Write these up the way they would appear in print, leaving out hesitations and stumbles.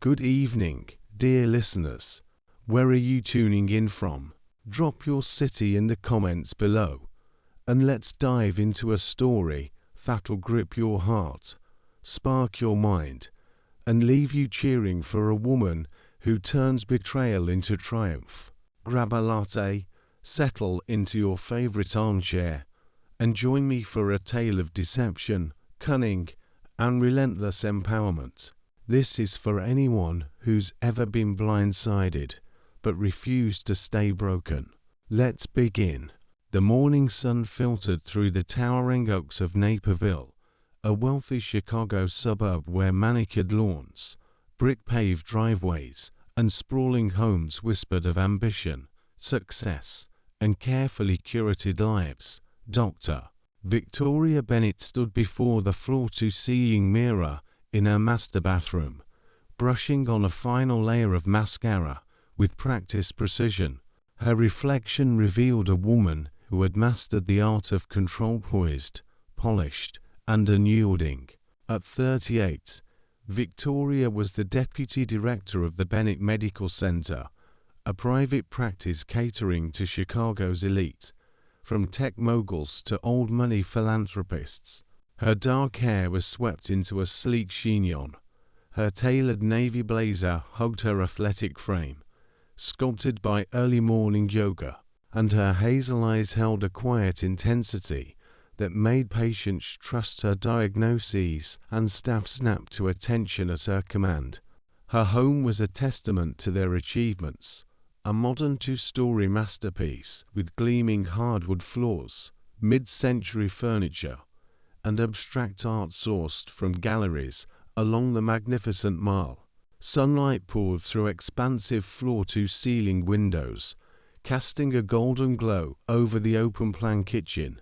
Good evening, dear listeners. Where are you tuning in from? Drop your city in the comments below, and let's dive into a story that'll grip your heart, spark your mind, and leave you cheering for a woman who turns betrayal into triumph. Grab a latte, settle into your favorite armchair, and join me for a tale of deception, cunning, and relentless empowerment. This is for anyone who's ever been blindsided but refused to stay broken. Let's begin. The morning sun filtered through the towering oaks of Naperville, a wealthy Chicago suburb where manicured lawns, brick-paved driveways, and sprawling homes whispered of ambition, success, and carefully curated lives. Dr. Victoria Bennett stood before the floor-to-ceiling mirror in her master bathroom, brushing on a final layer of mascara with practiced precision. Her reflection revealed a woman who had mastered the art of control, poised, polished, and unyielding. At 38, Victoria was the deputy director of the Bennett Medical Center, a private practice catering to Chicago's elite, from tech moguls to old-money philanthropists. Her dark hair was swept into a sleek chignon. Her tailored navy blazer hugged her athletic frame, sculpted by early morning yoga, and her hazel eyes held a quiet intensity that made patients trust her diagnoses and staff snap to attention at her command. Her home was a testament to their achievements, a modern two-story masterpiece with gleaming hardwood floors, mid-century furniture, and abstract art sourced from galleries along the magnificent Mall. Sunlight poured through expansive floor-to-ceiling windows, casting a golden glow over the open-plan kitchen,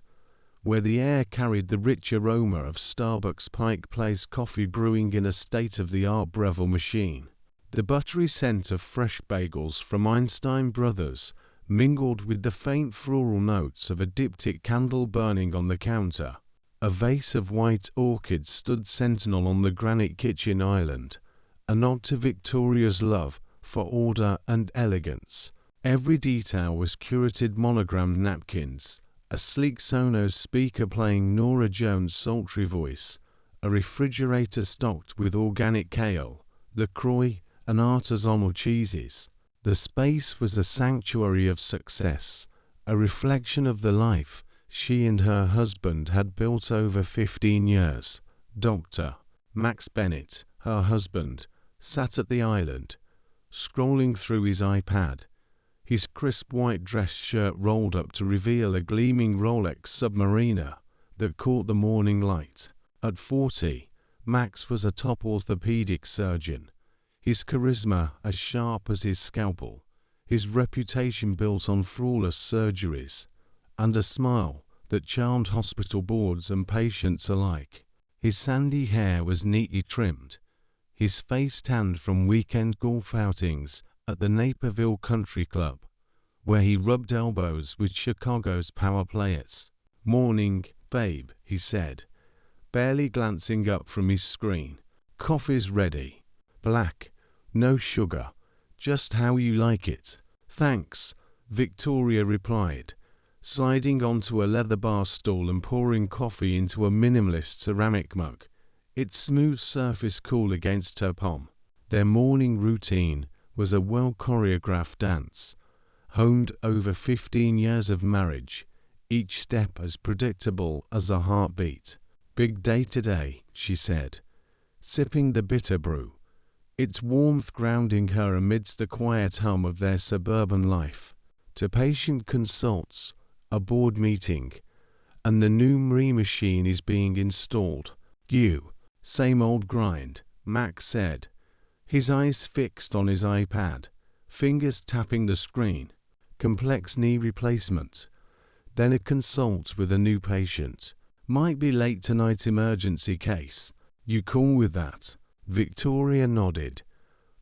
where the air carried the rich aroma of Starbucks Pike Place coffee brewing in a state-of-the-art Breville machine. The buttery scent of fresh bagels from Einstein Brothers mingled with the faint floral notes of a diptych candle burning on the counter. A vase of white orchids stood sentinel on the granite kitchen island, a nod to Victoria's love for order and elegance. Every detail was curated monogrammed napkins, a sleek Sonos speaker playing Norah Jones' sultry voice, a refrigerator stocked with organic kale, LaCroix, and artisanal cheeses. The space was a sanctuary of success, a reflection of the life she and her husband had built over 15 years. Dr. Max Bennett, her husband, sat at the island, scrolling through his iPad, his crisp white dress shirt rolled up to reveal a gleaming Rolex Submariner that caught the morning light. At 40, Max was a top orthopedic surgeon, his charisma as sharp as his scalpel, his reputation built on flawless surgeries, and a smile that charmed hospital boards and patients alike. His sandy hair was neatly trimmed, his face tanned from weekend golf outings at the Naperville Country Club, where he rubbed elbows with Chicago's power players. "Morning, babe," he said, barely glancing up from his screen. "Coffee's ready. Black, no sugar, just how you like it." "Thanks," Victoria replied, sliding onto a leather bar stool and pouring coffee into a minimalist ceramic mug, its smooth surface cool against her palm. Their morning routine was a well-choreographed dance, honed over 15 years of marriage, each step as predictable as a heartbeat. "Big day today," she said, sipping the bitter brew, its warmth grounding her amidst the quiet hum of their suburban life. To patient consults, a board meeting, and the new MRI machine is being installed. Same old grind," Max said, his eyes fixed on his iPad, fingers tapping the screen. "Complex knee replacement, then a consult with a new patient. Might be late tonight, emergency case. You cool with that?" Victoria nodded,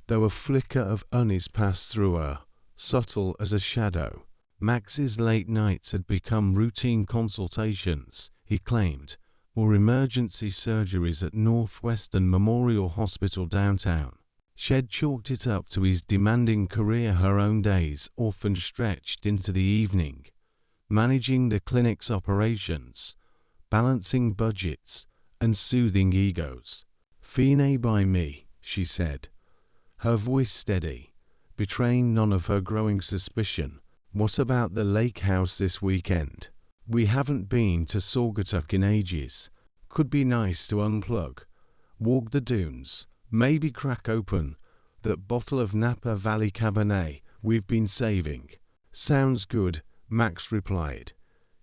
though a flicker of unease passed through her, subtle as a shadow. Max's late nights had become routine consultations, he claimed, or emergency surgeries at Northwestern Memorial Hospital downtown. She'd chalked it up to his demanding career. Her own days often stretched into the evening, managing the clinic's operations, balancing budgets, and soothing egos. "Fine by me," she said, her voice steady, betraying none of her growing suspicion. "What about the lake house this weekend? We haven't been to Saugatuck in ages. Could be nice to unplug, walk the dunes, maybe crack open that bottle of Napa Valley Cabernet we've been saving." "Sounds good," Max replied,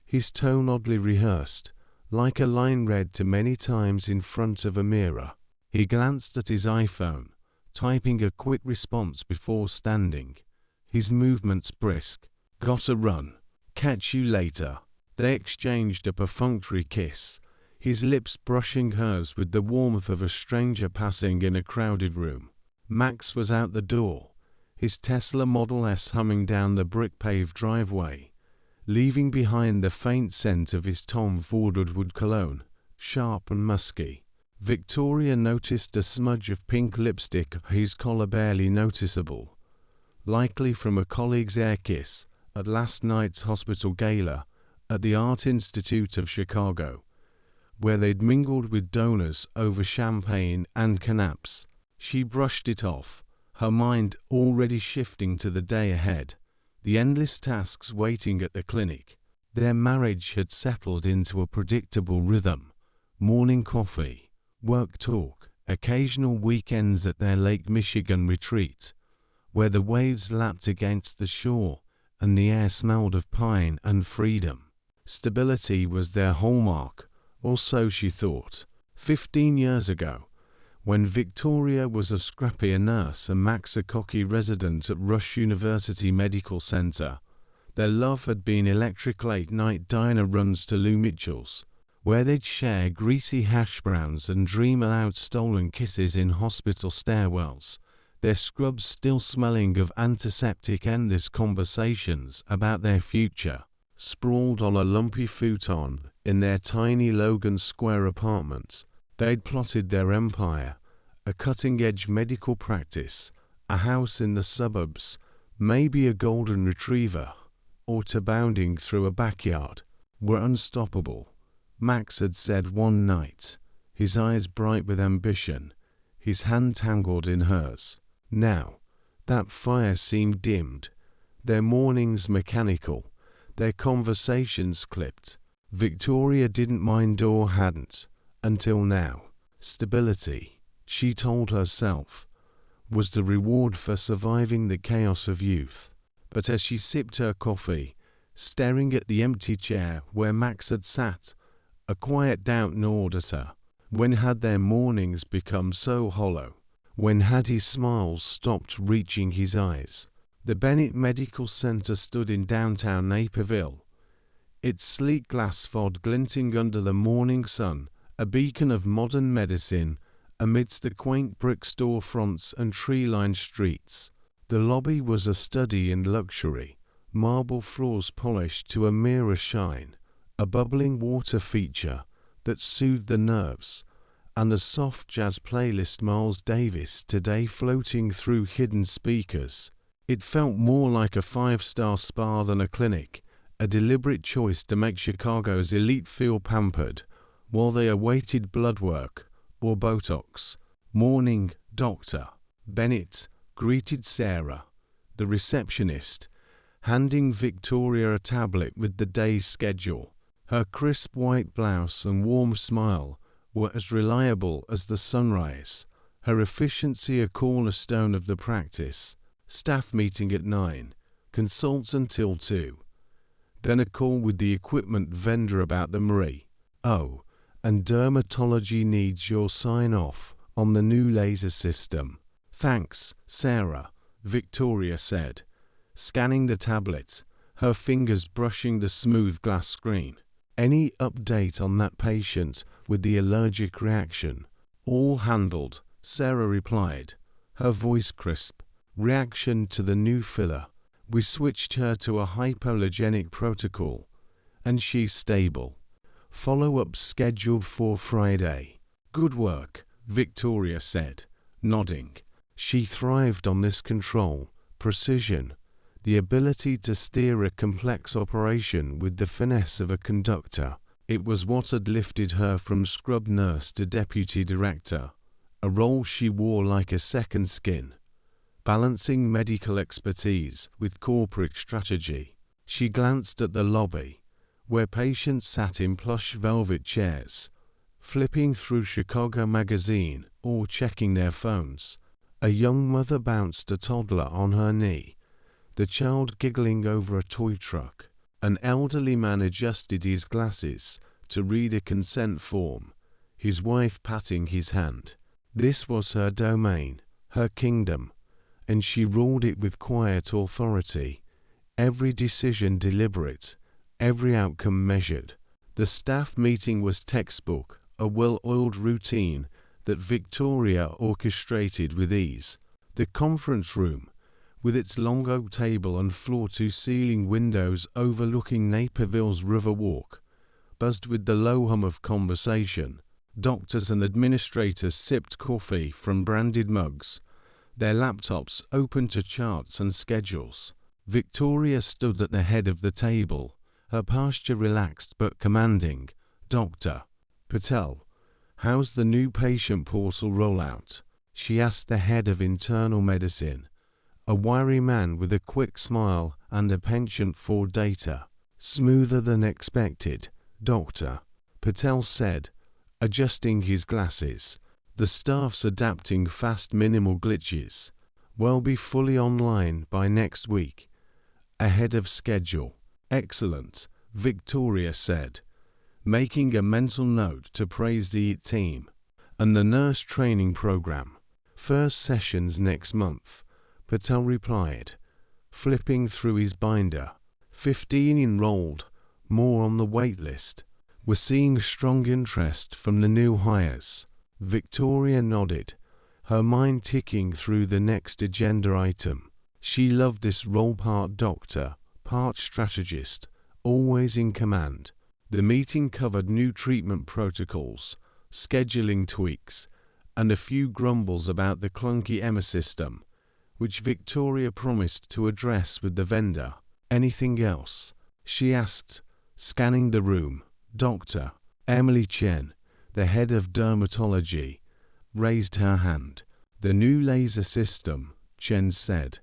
his tone oddly rehearsed, like a line read too many times in front of a mirror. He glanced at his iPhone, typing a quick response before standing, his movements brisk. "Gotta run. Catch you later." They exchanged a perfunctory kiss, his lips brushing hers with the warmth of a stranger passing in a crowded room. Max was out the door, his Tesla Model S humming down the brick-paved driveway, leaving behind the faint scent of his Tom Ford Woodwood cologne, sharp and musky. Victoria noticed a smudge of pink lipstick, his collar barely noticeable, likely from a colleague's air kiss at last night's hospital gala at the Art Institute of Chicago, where they'd mingled with donors over champagne and canapes. She brushed it off, her mind already shifting to the day ahead, the endless tasks waiting at the clinic. Their marriage had settled into a predictable rhythm: morning coffee, work talk, occasional weekends at their Lake Michigan retreat, where the waves lapped against the shore and the air smelled of pine and freedom. Stability was their hallmark, or so she thought. 15 years ago, when Victoria was a scrappier nurse and Max a cocky resident at Rush University Medical Center, their love had been electric late-night diner runs to Lou Mitchell's, where they'd share greasy hash browns and dream aloud stolen kisses in hospital stairwells, their scrubs still smelling of antiseptic. Endless conversations about their future. Sprawled on a lumpy futon in their tiny Logan Square apartment, they'd plotted their empire: a cutting-edge medical practice, a house in the suburbs, maybe a golden retriever, or two bounding through a backyard. "We're unstoppable," Max had said one night, his eyes bright with ambition, his hand tangled in hers. Now, that fire seemed dimmed, their mornings mechanical, their conversations clipped. Victoria didn't mind or hadn't, until now. Stability, she told herself, was the reward for surviving the chaos of youth. But as she sipped her coffee, staring at the empty chair where Max had sat, a quiet doubt gnawed at her. When had their mornings become so hollow? When had his smiles stopped reaching his eyes? The Bennett Medical Center stood in downtown Naperville, its sleek glass facade glinting under the morning sun, a beacon of modern medicine amidst the quaint brick storefronts and tree-lined streets. The lobby was a study in luxury, marble floors polished to a mirror shine, a bubbling water feature that soothed the nerves, and a soft jazz playlist Miles Davis today floating through hidden speakers. It felt more like a five-star spa than a clinic, a deliberate choice to make Chicago's elite feel pampered while they awaited blood work or Botox. "Morning, Doctor." Bennett greeted Sarah, the receptionist, handing Victoria a tablet with the day's schedule. Her crisp white blouse and warm smile were as reliable as the sunrise, her efficiency a cornerstone of the practice. Staff meeting at 9, consults until 2. Then a call with the equipment vendor about the Marie. "Oh, and dermatology needs your sign-off on the new laser system." "Thanks, Sarah," Victoria said, scanning the tablet, her fingers brushing the smooth glass screen. "Any update on that patient with the allergic reaction?" "All handled," Sarah replied, her voice crisp. "Reaction to the new filler. We switched her to a hypoallergenic protocol, and she's stable. Follow-up scheduled for Friday." "Good work," Victoria said, nodding. She thrived on this control, precision, the ability to steer a complex operation with the finesse of a conductor. It was what had lifted her from scrub nurse to deputy director, a role she wore like a second skin. Balancing medical expertise with corporate strategy, she glanced at the lobby, where patients sat in plush velvet chairs, flipping through Chicago Magazine or checking their phones. A young mother bounced a toddler on her knee, the child giggling over a toy truck. An elderly man adjusted his glasses to read a consent form, his wife patting his hand. This was her domain, her kingdom, and she ruled it with quiet authority, every decision deliberate, every outcome measured. The staff meeting was textbook, a well-oiled routine that Victoria orchestrated with ease. The conference room, with its long oak table and floor-to-ceiling windows overlooking Naperville's Riverwalk, buzzed with the low hum of conversation. Doctors and administrators sipped coffee from branded mugs, their laptops open to charts and schedules. Victoria stood at the head of the table, her posture relaxed but commanding. "Dr. Patel, how's the new patient portal rollout?" she asked the head of internal medicine, a wiry man with a quick smile and a penchant for data. "Smoother than expected, Doctor," Patel said, adjusting his glasses. "The staff's adapting fast, minimal glitches. We'll be fully online by next week. Ahead of schedule." "Excellent," Victoria said, making a mental note to praise the team. "And the nurse training program? First sessions next month," Patel replied, flipping through his binder. 15 enrolled, more on the wait list. "We're seeing strong interest from the new hires." Victoria nodded, her mind ticking through the next agenda item. She loved this role, part doctor, part strategist, always in command. The meeting covered new treatment protocols, scheduling tweaks, and a few grumbles about the clunky EMA system, which Victoria promised to address with the vendor. "Anything else?" she asked, scanning the room. Dr. Emily Chen, the head of dermatology, raised her hand. "The new laser system," Chen said,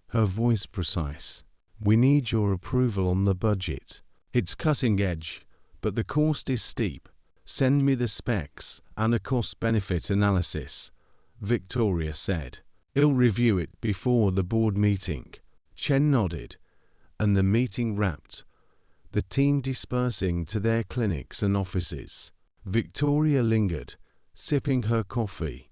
her voice precise. "We need your approval on the budget. It's cutting edge, but the cost is steep. Send me the specs and a cost-benefit analysis," Victoria said. "I'll review it before the board meeting." Chen nodded, and the meeting wrapped, the team dispersing to their clinics and offices. Victoria lingered, sipping her coffee,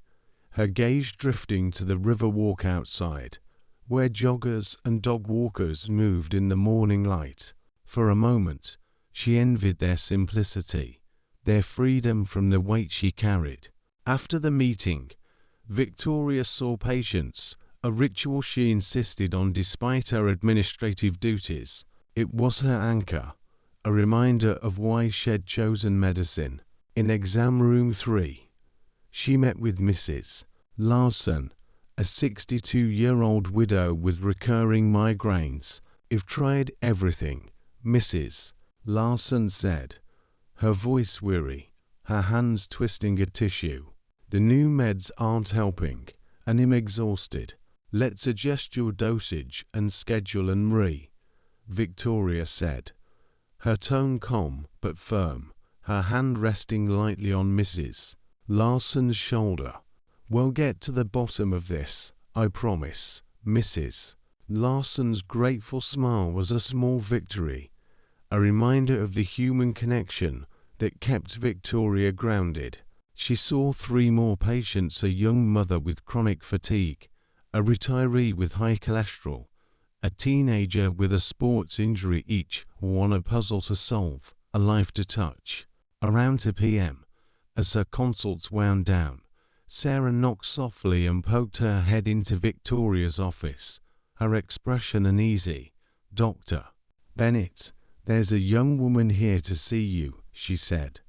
her gaze drifting to the Riverwalk outside, where joggers and dog walkers moved in the morning light. For a moment, she envied their simplicity, their freedom from the weight she carried. After the meeting, Victoria saw patients, a ritual she insisted on despite her administrative duties. It was her anchor, a reminder of why she'd chosen medicine. In exam room 3, she met with Mrs. Larson, a 62-year-old widow with recurring migraines. "I've tried everything," Mrs. Larson said, her voice weary, her hands twisting a tissue. "The new meds aren't helping, and I'm exhausted. Let's adjust your dosage and schedule and Victoria said, her tone calm but firm, her hand resting lightly on Mrs. Larson's shoulder. "We'll get to the bottom of this, I promise." Mrs. Larson's grateful smile was a small victory, a reminder of the human connection that kept Victoria grounded. She saw 3 more patients: a young mother with chronic fatigue, a retiree with high cholesterol, a teenager with a sports injury, each one a puzzle to solve, a life to touch. Around 2 p.m., as her consults wound down, Sarah knocked softly and poked her head into Victoria's office, her expression uneasy. "Dr. Bennett, there's a young woman here to see you," she said,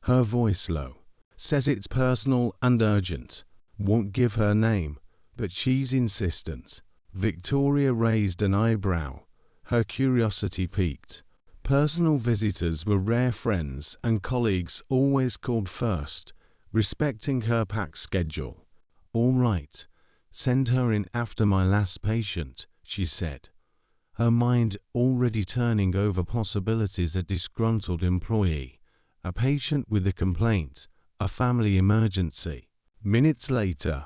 her voice low. "Says it's personal and urgent. Won't give her name, But she's insistent. Victoria raised an eyebrow. Her curiosity piqued. Personal visitors were rare. Friends and colleagues always called first, respecting her packed schedule. All right, send her in after my last patient, she said, her mind already turning over possibilities: a disgruntled employee, a patient with a complaint, a family emergency. Minutes later,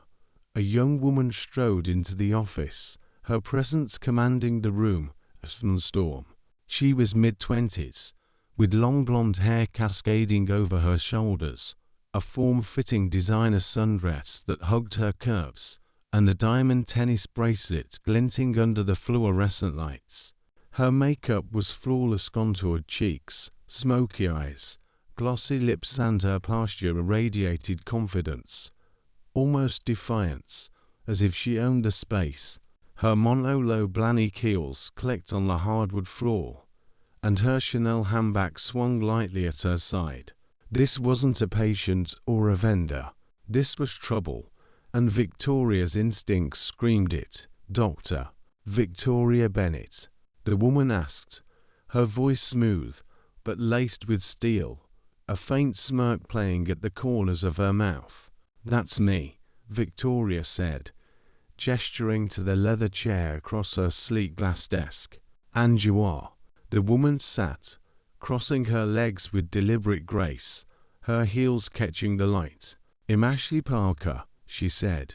a young woman strode into the office, her presence commanding the room as from a storm. She was mid-20s, with long blonde hair cascading over her shoulders, a form-fitting designer sundress that hugged her curves, and a diamond tennis bracelet glinting under the fluorescent lights. Her makeup was flawless: contoured cheeks, smoky eyes, glossy lips, and her posture irradiated confidence, almost defiance, as if she owned the space. Her low Blanny heels clicked on the hardwood floor, and her Chanel handbag swung lightly at her side. This wasn't a patient or a vendor. This was trouble, and Victoria's instincts screamed it. "Doctor Victoria Bennett?" the woman asked, her voice smooth but laced with steel, a faint smirk playing at the corners of her mouth. "That's me," Victoria said, gesturing to the leather chair across her sleek glass desk. "And you are?" The woman sat, crossing her legs with deliberate grace, her heels catching the light. "I'm Ashley Parker," she said,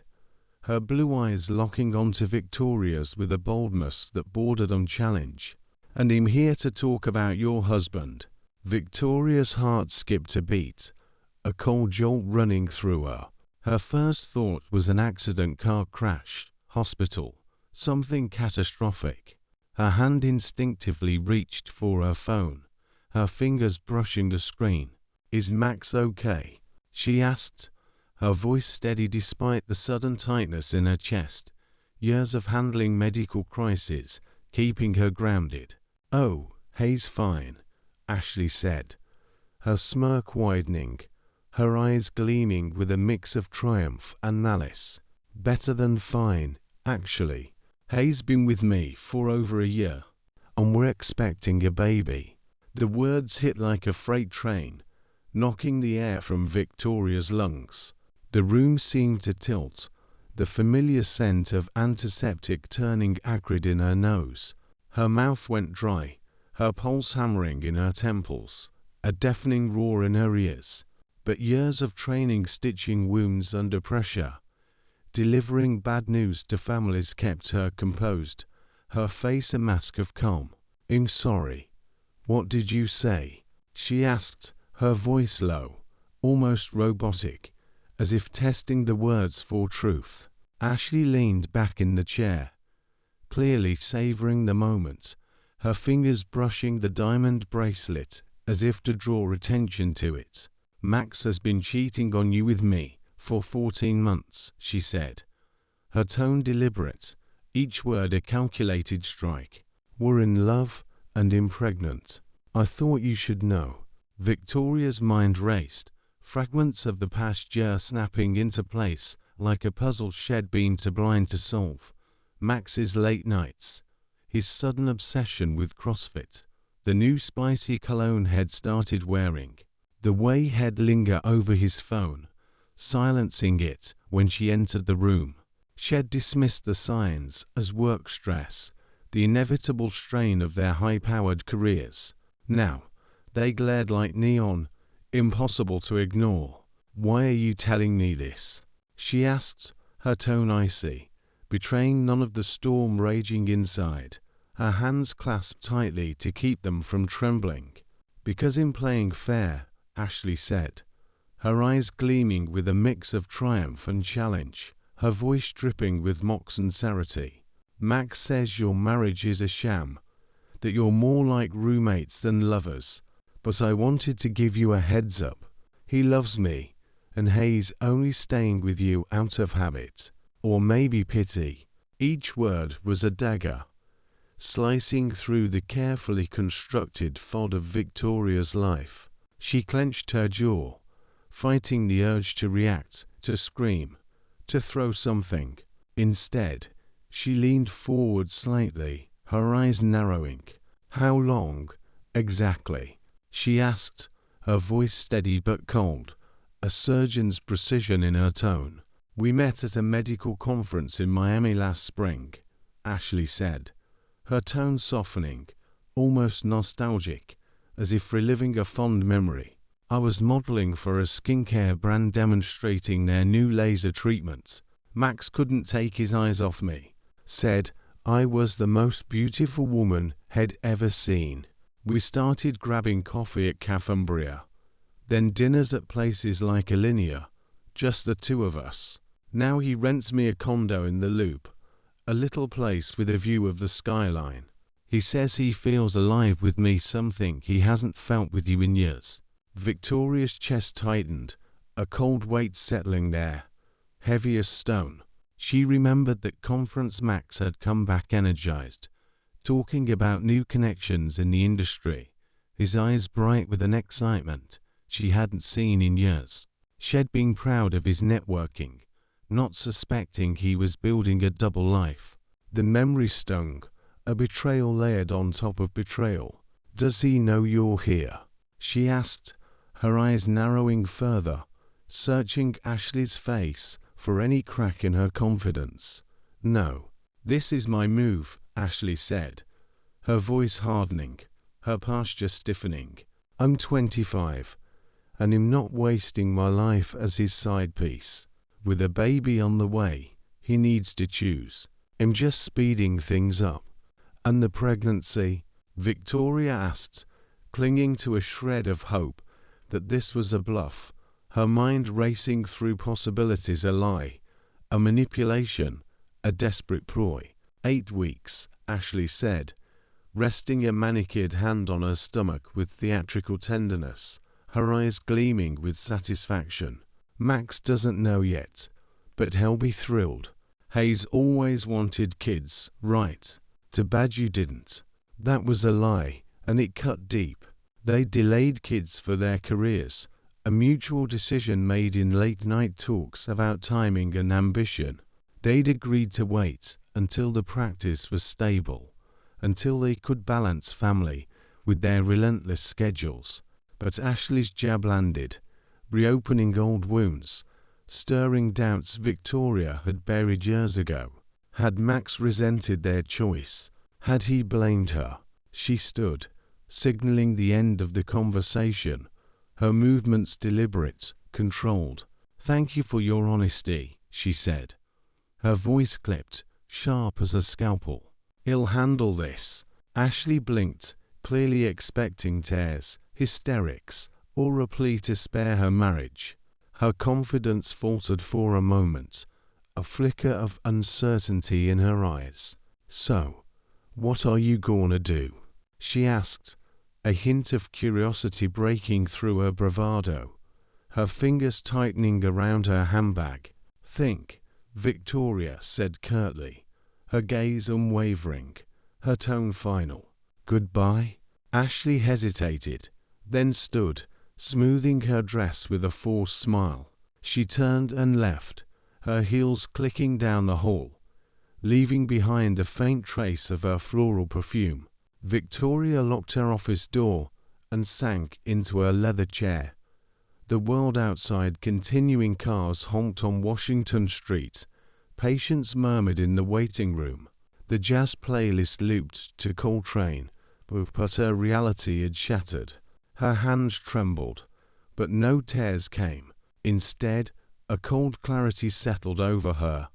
her blue eyes locking onto Victoria's with a boldness that bordered on challenge. "And I'm here to talk about your husband." Victoria's heart skipped a beat, a cold jolt running through her. Her first thought was an accident: car crash, hospital, something catastrophic. Her hand instinctively reached for her phone, her fingers brushing the screen. "Is Max okay?" she asked, her voice steady despite the sudden tightness in her chest, years of handling medical crises keeping her grounded. "Oh, he's fine," Ashley said, her smirk widening, her eyes gleaming with a mix of triumph and malice. "Better than fine, actually. Hayes been with me for over a year, and we're expecting a baby." The words hit like a freight train, knocking the air from Victoria's lungs. The room seemed to tilt, the familiar scent of antiseptic turning acrid in her nose. Her mouth went dry, her pulse hammering in her temples, a deafening roar in her ears. But years of training stitching wounds under pressure, delivering bad news to families, kept her composed, her face a mask of calm. "I'm sorry. What did you say?" she asked, her voice low, almost robotic, as if testing the words for truth. Ashley leaned back in the chair, clearly savoring the moment, her fingers brushing the diamond bracelet as if to draw attention to it. "Max has been cheating on you with me for 14 months, she said, her tone deliberate, each word a calculated strike. "We're in love and impregnant. I thought you should know." Victoria's mind raced, fragments of the past year snapping into place like a puzzle she'd been too blind to solve. Max's late nights, his sudden obsession with CrossFit, the new spicy cologne he'd started wearing, the way he'd linger over his phone, silencing it when she entered the room. She'd dismissed the signs as work stress, the inevitable strain of their high-powered careers. Now, they glared like neon, impossible to ignore. "Why are you telling me this?" she asked, her tone icy, betraying none of the storm raging inside, her hands clasped tightly to keep them from trembling. "Because in playing fair," Ashley said, her eyes gleaming with a mix of triumph and challenge, her voice dripping with mock sincerity. "Max says your marriage is a sham, that you're more like roommates than lovers, but I wanted to give you a heads up. He loves me, and he's only staying with you out of habit, or maybe pity." Each word was a dagger, slicing through the carefully constructed fod of Victoria's life. She clenched her jaw, fighting the urge to react, to scream, to throw something. Instead, she leaned forward slightly, her eyes narrowing. "How long, exactly?" she asked, her voice steady but cold, a surgeon's precision in her tone. "We met at a medical conference in Miami last spring," Ashley said, her tone softening, almost nostalgic, as if reliving a fond memory. "I was modeling for a skincare brand demonstrating their new laser treatment. Max couldn't take his eyes off me. Said I was the most beautiful woman he'd ever seen. We started grabbing coffee at Cafembria, then dinners at places like Alinea, just the two of us. Now he rents me a condo in the Loop, a little place with a view of the skyline. He says he feels alive with me, something he hasn't felt with you in years." Victoria's chest tightened, a cold weight settling there, heavy as stone. She remembered that conference Max had come back energized, talking about new connections in the industry, his eyes bright with an excitement she hadn't seen in years. She'd been proud of his networking, not suspecting he was building a double life. The memory stung, a betrayal layered on top of betrayal. "Does he know you're here?" she asked, her eyes narrowing further, searching Ashley's face for any crack in her confidence. "No. This is my move," Ashley said, her voice hardening, her posture stiffening. "I'm 25, and I'm not wasting my life as his side piece. With a baby on the way, he needs to choose. I'm just speeding things up." "And the pregnancy?" Victoria asked, clinging to a shred of hope that this was a bluff, her mind racing through possibilities, a lie, a manipulation, a desperate ploy. 8 weeks, Ashley said, resting a manicured hand on her stomach with theatrical tenderness, her eyes gleaming with satisfaction. "Max doesn't know yet, but he'll be thrilled. Hayes always wanted kids, right? Too bad you didn't." That was a lie, and it cut deep. They delayed kids for their careers, a mutual decision made in late-night talks about timing and ambition. They'd agreed to wait until the practice was stable, until they could balance family with their relentless schedules. But Ashley's jab landed, reopening old wounds, stirring doubts Victoria had buried years ago. Had Max resented their choice? Had he blamed her? She stood, signaling the end of the conversation, her movements deliberate, controlled. "Thank you for your honesty," she said. Her voice clipped, sharp as a scalpel. "He'll handle this." Ashley blinked, clearly expecting tears, hysterics, or a plea to spare her marriage. Her confidence faltered for a moment, a flicker of uncertainty in her eyes. "So, what are you gonna do?" she asked, a hint of curiosity breaking through her bravado, her fingers tightening around her handbag. "Think," Victoria said curtly, her gaze unwavering, her tone final. "Goodbye?" Ashley hesitated, then stood, smoothing her dress with a forced smile. She turned and left, her heels clicking down the hall, leaving behind a faint trace of her floral perfume. Victoria locked her office door and sank into her leather chair. The world outside, continuing cars honked on Washington Street. Patients murmured in the waiting room. The jazz playlist looped to Coltrane, but her reality had shattered. Her hands trembled, but no tears came. Instead, a cold clarity settled over her,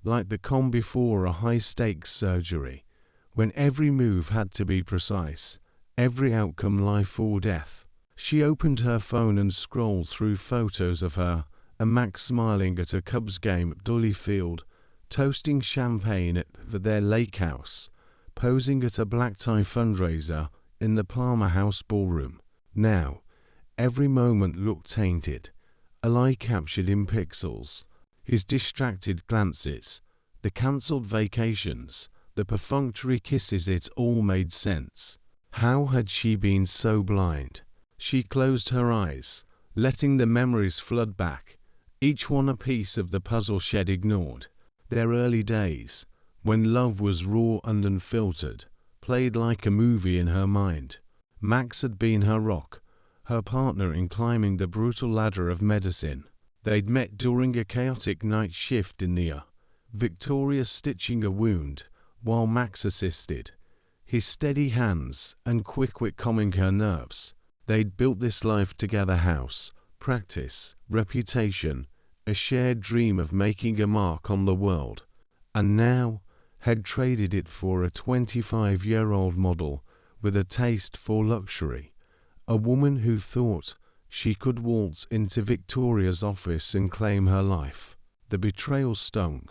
like the calm before a high-stakes surgery, when every move had to be precise, every outcome life or death. She opened her phone and scrolled through photos of her and Max smiling at a Cubs game at Dolly Field, toasting champagne at their lake house, posing at a black-tie fundraiser in the Palmer House ballroom. Now, every moment looked tainted, a lie captured in pixels. His distracted glances, the cancelled vacations, the perfunctory kisses, it all made sense. How had she been so blind? She closed her eyes, letting the memories flood back, each one a piece of the puzzle she'd ignored. Their early days, when love was raw and unfiltered, played like a movie in her mind. Max had been her rock, her partner in climbing the brutal ladder of medicine. They'd met during a chaotic night shift in the Victoria stitching a wound, while Max assisted. His steady hands and quick wit calming her nerves. They'd built this life together: house, practice, reputation, a shared dream of making a mark on the world. And now had traded it for a 25-year-old model with a taste for luxury. A woman who thought she could waltz into Victoria's office and claim her life. The betrayal stung,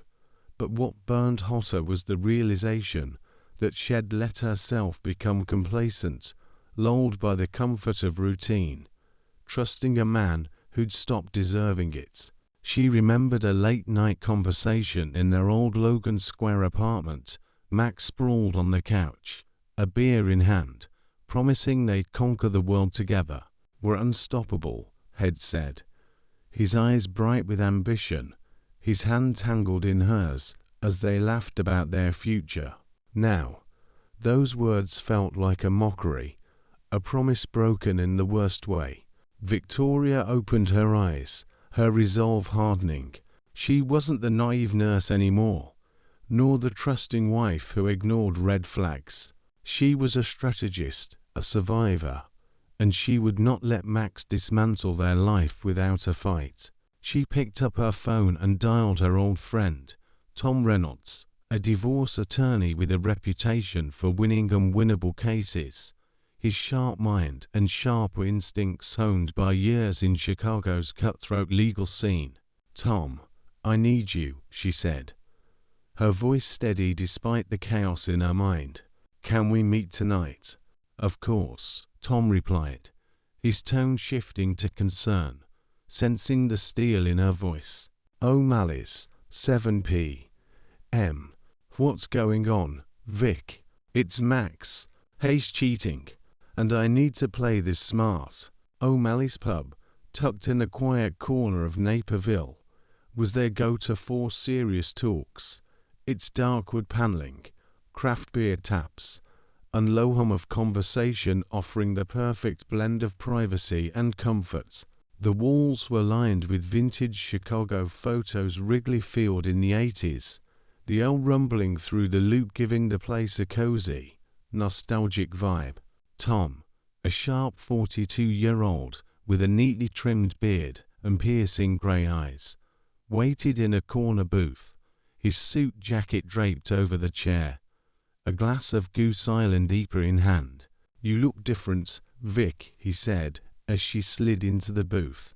but what burned hotter was the realization that she'd let herself become complacent, lulled by the comfort of routine, trusting a man who'd stopped deserving it. She remembered a late-night conversation in their old Logan Square apartment. Max sprawled on the couch, a beer in hand, promising they'd conquer the world together. "We're unstoppable," Head said, his eyes bright with ambition, his hand tangled in hers as they laughed about their future. Now, those words felt like a mockery, a promise broken in the worst way. Victoria opened her eyes, her resolve hardening. She wasn't the naive nurse anymore, nor the trusting wife who ignored red flags. She was a strategist, a survivor, and she would not let Max dismantle their life without a fight. She picked up her phone and dialed her old friend, Tom Reynolds, a divorce attorney with a reputation for winning unwinnable cases. His sharp mind and sharp instincts honed by years in Chicago's cutthroat legal scene. "Tom, I need you," she said, her voice steady despite the chaos in her mind. "Can we meet tonight?" "Of course," Tom replied, his tone shifting to concern, sensing the steel in her voice. "O'Malley's, 7 p.m. What's going on, Vic?" "It's Max. He's cheating, and I need to play this smart." O'Malley's pub, tucked in a quiet corner of Naperville, was their go-to for serious talks. Its dark wood paneling, craft beer taps, and low hum of conversation offering the perfect blend of privacy and comfort. The walls were lined with vintage Chicago photos, Wrigley Field in the 80s, the L rumbling through the loop giving the place a cozy, nostalgic vibe. Tom, a sharp 42-year-old with a neatly trimmed beard and piercing grey eyes, waited in a corner booth, his suit jacket draped over the chair, a glass of Goose Island IPA in hand. "You look different, Vic," he said as she slid into the booth,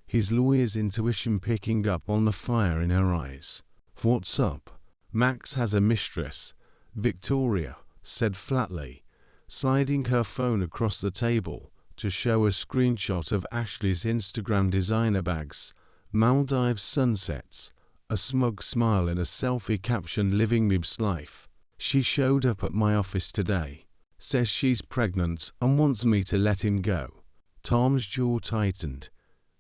his lawyer's intuition picking up on the fire in her eyes. "What's up?" "Max has a mistress," Victoria said flatly, sliding her phone across the table to show a screenshot of Ashley's Instagram designer bags, Maldives sunsets, a smug smile in a selfie captioned "Living Mib's life." "She showed up at my office today, says she's pregnant and wants me to let him go." Tom's jaw tightened,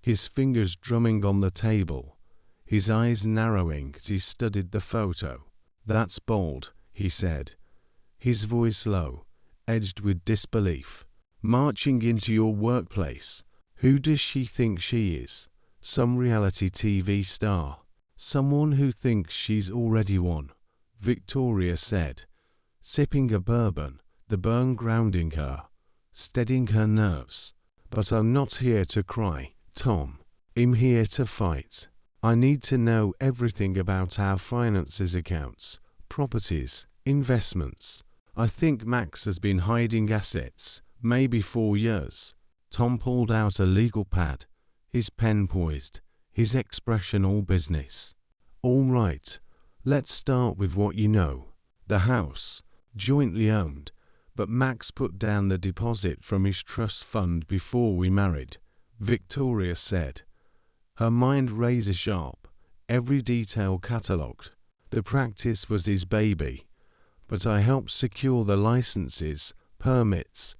his fingers drumming on the table, his eyes narrowing as he studied the photo. "That's bold," he said, his voice low, edged with disbelief. "Marching into your workplace. Who does she think she is? Some reality TV star? Someone who thinks she's already won," Victoria said, sipping a bourbon, the burn grounding her, steadying her nerves. "But I'm not here to cry, Tom. I'm here to fight. I need to know everything about our finances, accounts, properties, investments. I think Max has been hiding assets, maybe 4 years." Tom pulled out a legal pad, his pen poised, his expression all business. "All right, let's start with what you know. The house, jointly owned, but Max put down the deposit from his trust fund before we married," Victoria said, her mind razor sharp, every detail catalogued. "The practice was his baby, but I helped secure the licenses, permits,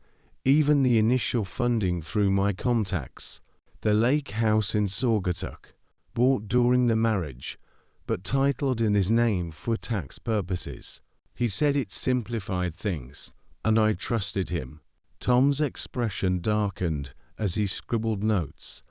even the initial funding through my contacts. The lake house in Saugatuck, bought during the marriage, but titled in his name for tax purposes. He said it simplified things, and I trusted him. Tom's expression darkened as he scribbled notes,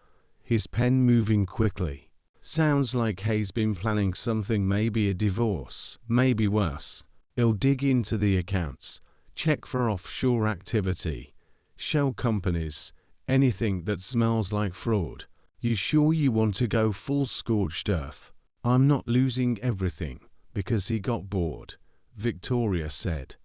his pen moving quickly. Sounds like Hay's been planning something, maybe a divorce, maybe worse. He'll dig into the accounts, check for offshore activity, shell companies, anything that smells like fraud. You sure you want to go full scorched earth? I'm not losing everything because he got bored, Victoria said,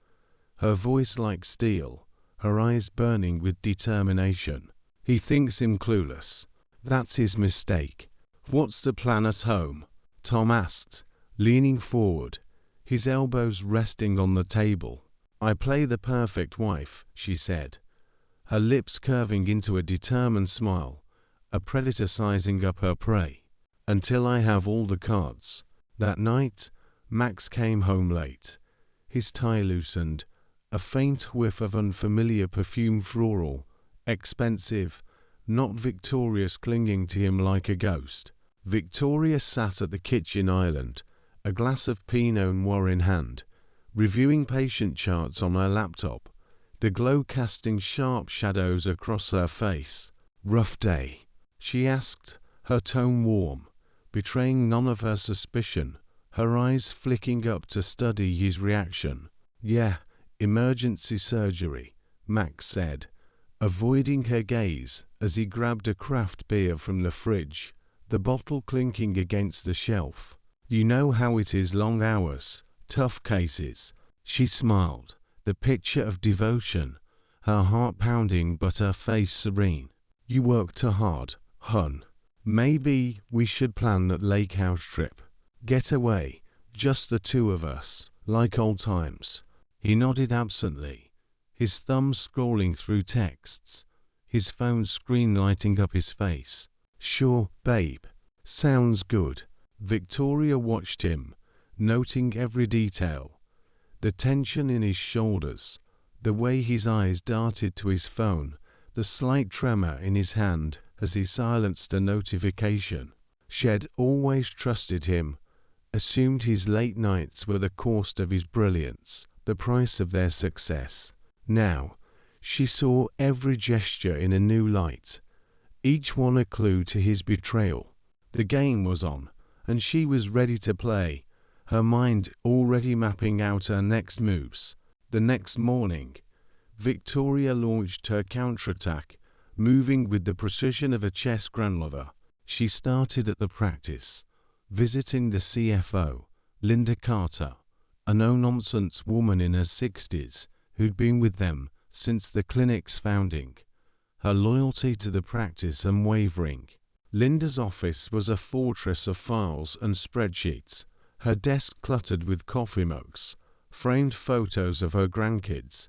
her voice like steel, her eyes burning with determination. He thinks him clueless. That's his mistake. What's the plan at home? Tom asked, leaning forward, his elbows resting on the table. I play the perfect wife, she said, her lips curving into a determined smile, a predator sizing up her prey. Until I have all the cards. That night, Max came home late. His tie loosened, a faint whiff of unfamiliar perfume, floral, expensive, not Victoria's, clinging to him like a ghost. Victoria sat at the kitchen island, a glass of Pinot Noir in hand, reviewing patient charts on her laptop, the glow casting sharp shadows across her face. Rough day? She asked, her tone warm, betraying none of her suspicion, her eyes flicking up to study his reaction. Yeah, emergency surgery, Max said, avoiding her gaze as he grabbed a craft beer from the fridge, the bottle clinking against the shelf. You know how it is, long hours, tough cases. She smiled, the picture of devotion, her heart pounding but her face serene. You worked hard, hun. Maybe we should plan that lake house trip. Get away, just the two of us, like old times. He nodded absently, his thumb scrolling through texts, his phone screen lighting up his face. Sure, babe. Sounds good. Victoria watched him, noting every detail. The tension in his shoulders, the way his eyes darted to his phone, the slight tremor in his hand as he silenced a notification. She had always trusted him, assumed his late nights were the cost of his brilliance, the price of their success. Now, she saw every gesture in a new light, each one a clue to his betrayal. The game was on, and she was ready to play, her mind already mapping out her next moves. The next morning, Victoria launched her counterattack, moving with the precision of a chess grandmother. She started at the practice, visiting the CFO, Linda Carter, a no-nonsense woman in her 60s who'd been with them since the clinic's founding, her loyalty to the practice unwavering. Linda's office was a fortress of files and spreadsheets, her desk cluttered with coffee mugs, framed photos of her grandkids,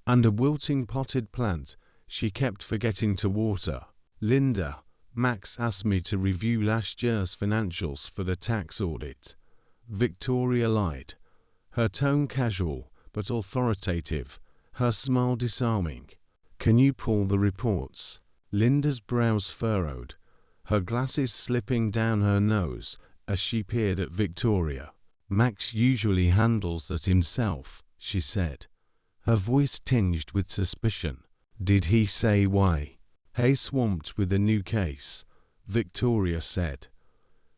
and a wilting potted plant she kept forgetting to water. Linda, Max asked me to review last year's financials for the tax audit. Victoria lied, her tone casual but authoritative, her smile disarming. Can you pull the reports? Linda's brows furrowed, her glasses slipping down her nose as she peered at Victoria. Max usually handles that himself, she said, her voice tinged with suspicion. Did he say why? Hay swamped with a new case, Victoria said,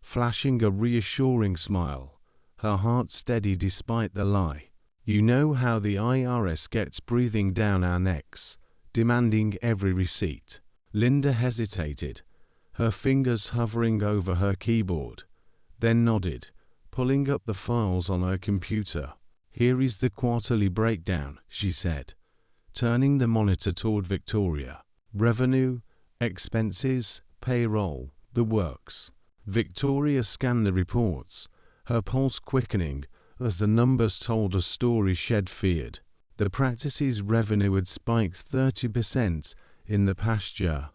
flashing a reassuring smile, her heart steady despite the lie. You know how the IRS gets breathing down our necks, demanding every receipt. Linda hesitated, her fingers hovering over her keyboard, then nodded, pulling up the files on her computer. Here is the quarterly breakdown, she said, turning the monitor toward Victoria. Revenue, expenses, payroll, the works. Victoria scanned the reports, her pulse quickening as the numbers told a story she'd feared. The practice's revenue had spiked 30% in the past year,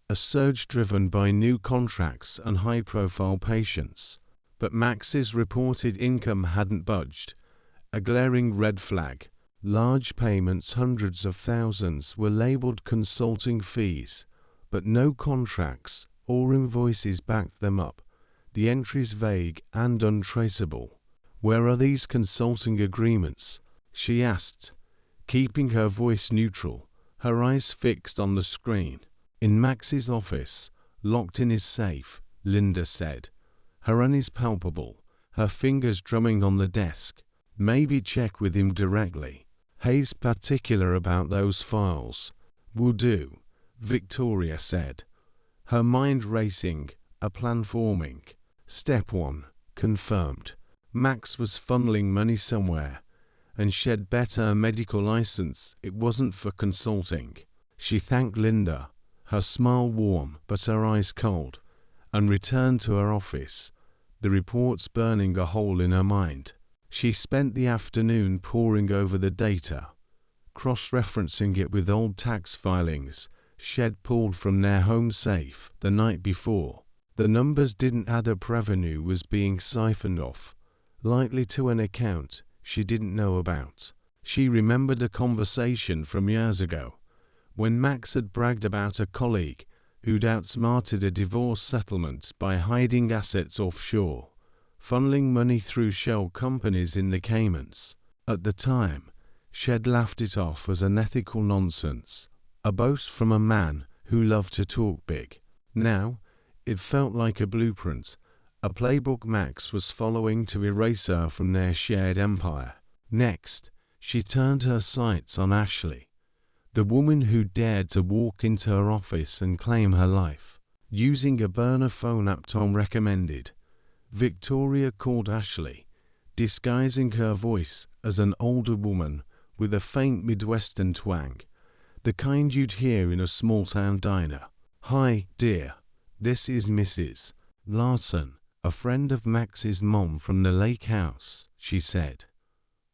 a surge driven by new contracts and high-profile patients. But Max's reported income hadn't budged, a glaring red flag. Large payments, hundreds of thousands, were labeled consulting fees, but no contracts or invoices backed them up. the entries vague and untraceable. Where are these consulting agreements? She asked, keeping her voice neutral, her eyes fixed on the screen. In Max's office, locked in his safe, Linda said. Her unease palpable, her fingers drumming on the desk. Maybe check with him directly. Hayes particular about those files. Will do, Victoria said. Her mind racing, a plan forming. Step 1, confirmed. Max was funneling money somewhere, and she'd bet her medical license it wasn't for consulting. She thanked Linda, her smile warm but her eyes cold, and returned to her office, the reports burning a hole in her mind. She spent the afternoon poring over the data, cross-referencing it with old tax filings she'd pulled from their home safe the night before. The numbers didn't add up. Revenue was being siphoned off, likely to an account she didn't know about. She remembered a conversation from years ago, when Max had bragged about a colleague who'd outsmarted a divorce settlement by hiding assets offshore, funneling money through shell companies in the Caymans. At the time, she'd laughed it off as unethical nonsense, a boast from a man who loved to talk big. Now, it felt like a blueprint, a playbook Max was following to erase her from their shared empire. Next, she turned her sights on Ashley, the woman who dared to walk into her office and claim her life. Using a burner phone app Tom recommended, Victoria called Ashley, disguising her voice as an older woman with a faint Midwestern twang, the kind you'd hear in a small-town diner. Hi, dear. This is Mrs. Larson, a friend of Max's mom from the lake house, she said.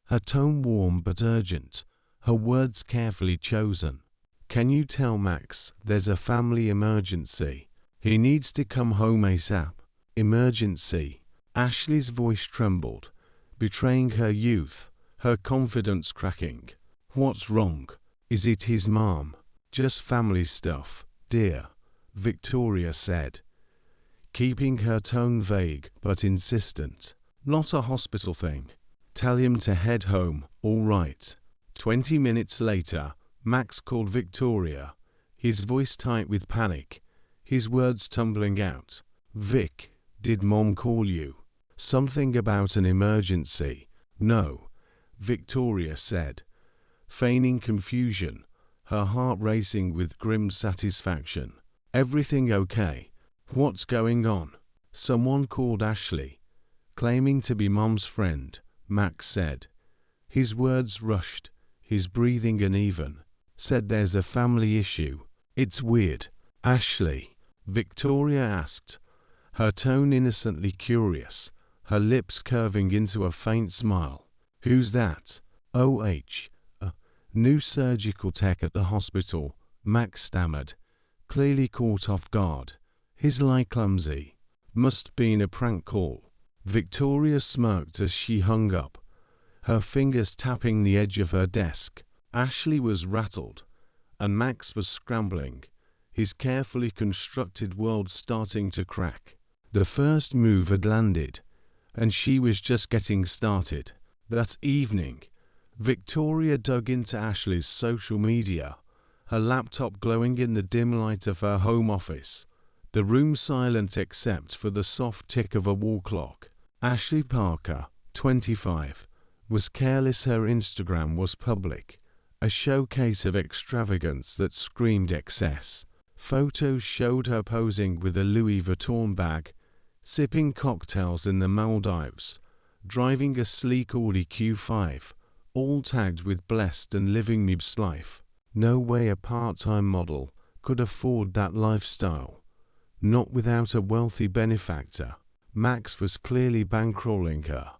Her tone warm but urgent, her words carefully chosen. Can you tell Max there's a family emergency? He needs to come home ASAP. Emergency. Ashley's voice trembled, betraying her youth, her confidence cracking. What's wrong? Is it his mom? Just family stuff, dear, Victoria said, keeping her tone vague but insistent. Not a hospital thing. Tell him to head home, all right. 20 minutes later, Max called Victoria, his voice tight with panic, his words tumbling out. Vic, did Mom call you? Something about an emergency. No, Victoria said, feigning confusion, her heart racing with grim satisfaction. Everything okay? What's going on? Someone called Ashley, claiming to be Mom's friend, Max said. His words rushed, his breathing uneven. Said there's a family issue. It's weird. Ashley, Victoria asked, her tone innocently curious, her lips curving into a faint smile. Who's that? OH, new surgical tech at the hospital, Max stammered, clearly caught off guard. His lie clumsy. Must been a prank call. Victoria smirked as she hung up, her fingers tapping the edge of her desk. Ashley was rattled, and Max was scrambling, his carefully constructed world starting to crack. The first move had landed, and she was just getting started. That evening, Victoria dug into Ashley's social media, her laptop glowing in the dim light of her home office, the room silent except for the soft tick of a wall clock. Ashley Parker, 25, was careless. Her Instagram was public, a showcase of extravagance that screamed excess. Photos showed her posing with a Louis Vuitton bag, sipping cocktails in the Maldives, driving a sleek Audi Q5, all tagged with blessed and living Mib's life. No way a part-time model could afford that lifestyle. Not without a wealthy benefactor. Max was clearly bankrolling her,